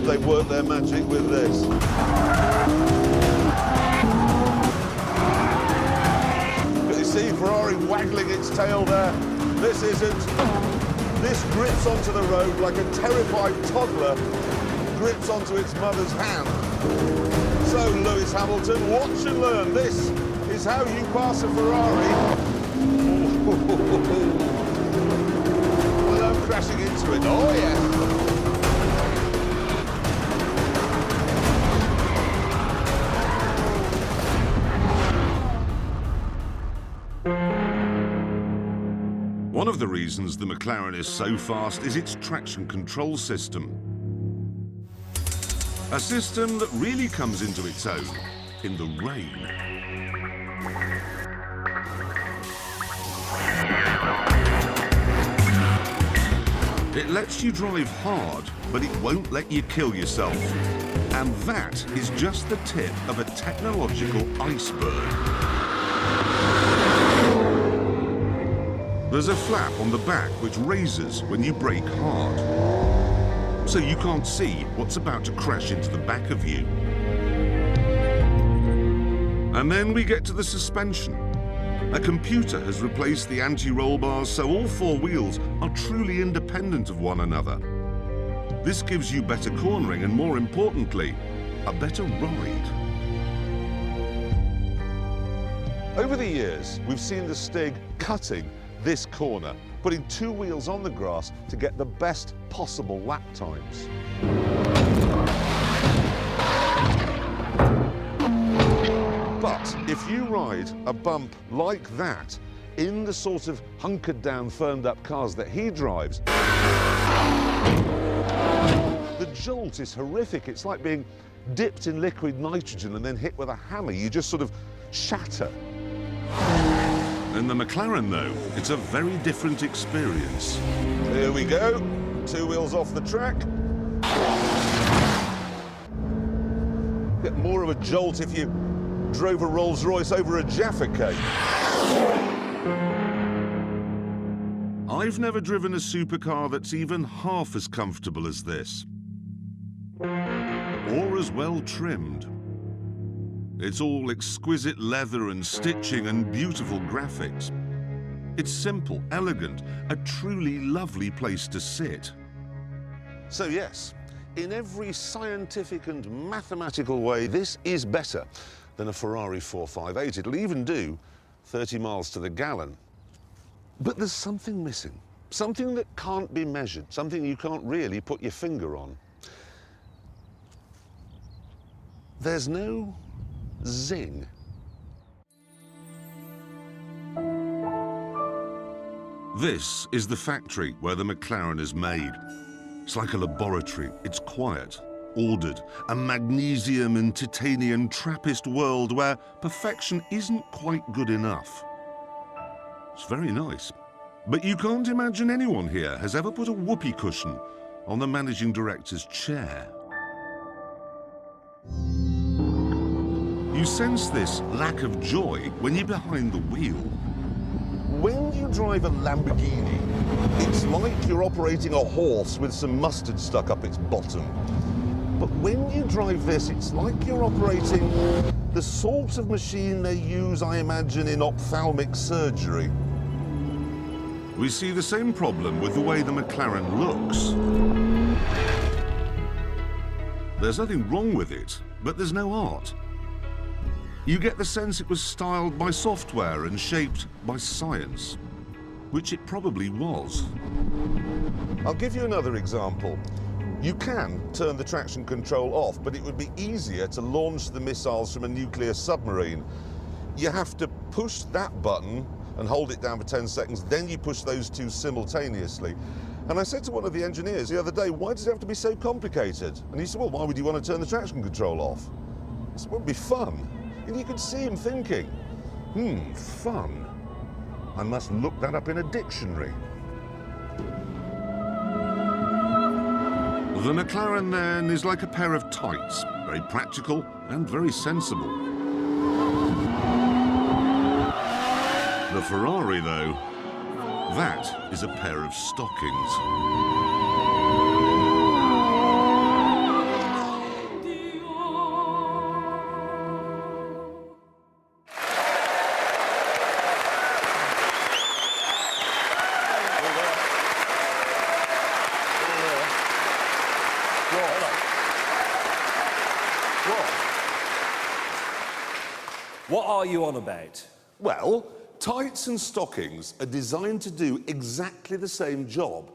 they work their magic with this. You see Ferrari waggling its tail there. This isn't. This grips onto the road like a terrified toddler grips onto its mother's hand. So, Lewis Hamilton, watch and learn. This is how you pass a Ferrari. Well, I'm crashing into it. Oh, yes. One of the reasons the McLaren is so fast is its traction control system. A system that really comes into its own in the rain. It lets you drive hard, but it won't let you kill yourself. And that is just the tip of a technological iceberg. There's a flap on the back which raises when you brake hard, so you can't see what's about to crash into the back of you. And then we get to the suspension. A computer has replaced the anti-roll bars, so all four wheels are truly independent of one another. This gives you better cornering and, more importantly, a better ride. Over the years, we've seen the Stig cutting this corner, putting two wheels on the grass to get the best possible lap times. But if you ride a bump like that in the sort of hunkered down, firmed up cars that he drives, the jolt is horrific. It's like being dipped in liquid nitrogen and then hit with a hammer. You just sort of shatter. In the McLaren, though, it's a very different experience. Here we go. Two wheels off the track. Get more of a jolt if you drove a Rolls-Royce over a Jaffa cake. I've never driven a supercar that's even half as comfortable as this, or as well trimmed. It's all exquisite leather and stitching and beautiful graphics. It's simple, elegant, a truly lovely place to sit. So yes, in every scientific and mathematical way, this is better than a Ferrari 458. It'll even do 30 miles to the gallon. But there's something missing, something that can't be measured, something you can't really put your finger on. There's no zing. This is the factory where the McLaren is made. It's like a laboratory. It's quiet, ordered, a magnesium and titanium Trappist world where perfection isn't quite good enough. It's very nice. But you can't imagine anyone here has ever put a whoopee cushion on the managing director's chair. You sense this lack of joy when you're behind the wheel. When you drive a Lamborghini, it's like you're operating a horse with some mustard stuck up its bottom. But when you drive this, it's like you're operating the sort of machine they use, I imagine, in ophthalmic surgery. We see the same problem with the way the McLaren looks. There's nothing wrong with it, but there's no art. You get the sense it was styled by software and shaped by science, which it probably was. I'll give you another example. You can turn the traction control off, but it would be easier to launch the missiles from a nuclear submarine. You have to push that button and hold it down for 10 seconds, then you push those two simultaneously. And I said to one of the engineers the other day, why does it have to be so complicated? And he said, well, why would you want to turn the traction control off? I said, well, it'd be fun. And you could see him thinking, fun. I must look that up in a dictionary. The McLaren then is like a pair of tights, very practical and very sensible. The Ferrari, though, that is a pair of stockings. What are you on about? Well, tights and stockings are designed to do exactly the same job,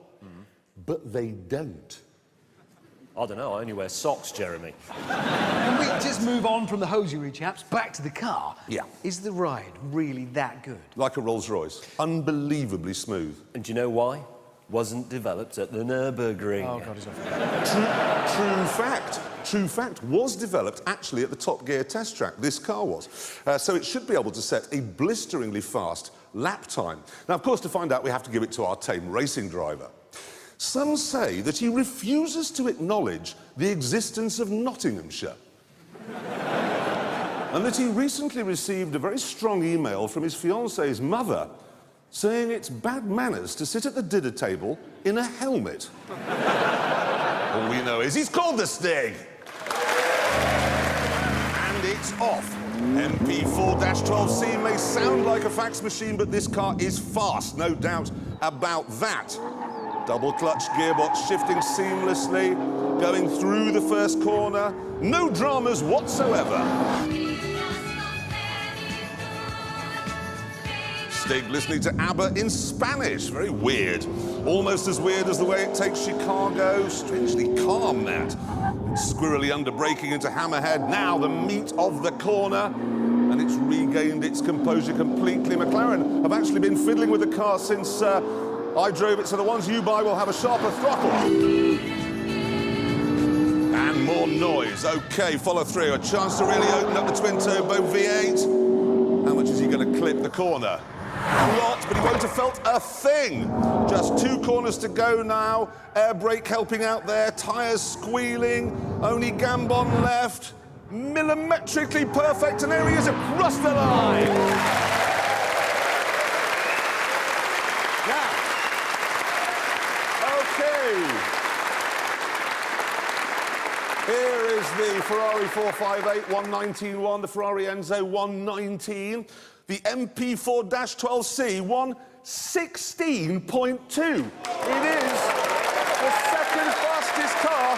but they don't. I don't know, I only wear socks, Jeremy. Can we just move on from the hosiery, chaps, back to the car? Yeah. Is the ride really that good? Like a Rolls-Royce. Unbelievably smooth. And do you know why? Wasn't developed at the Nürburgring. Oh, God, he's off. True fact. True fact. Was developed actually at the Top Gear test track. This car was. So it should be able to set a blisteringly fast lap time. Now, of course, to find out, we have to give it to our tame racing driver. Some say that he refuses to acknowledge the existence of Nottinghamshire. And that he recently received a very strong email from his fiancée's mother saying it's bad manners to sit at the dinner table in a helmet. All we know is he's called the Stig. And it's off. MP4-12C may sound like a fax machine, but this car is fast, no doubt about that. Double clutch gearbox shifting seamlessly, going through the first corner. No dramas whatsoever. Stig listening to ABBA in Spanish. Very weird. Almost as weird as the way it takes Chicago. Strangely calm, that. Squirrely under-braking into Hammerhead. Now the meat of the corner. And it's regained its composure completely. McLaren have actually been fiddling with the car since I drove it, so the ones you buy will have a sharper throttle. And more noise. OK, follow through. A chance to really open up the twin-turbo V8. How much is he going to clip the corner? A lot, but he won't have felt a thing. Just 2 corners to go now. Air brake helping out there. Tyres squealing. Only Gambon left. Millimetrically perfect, and there he is across the line. Now, OK. Here is the Ferrari 458 119.1, the Ferrari Enzo 119. The MP4-12C won 16.2. It is the second fastest car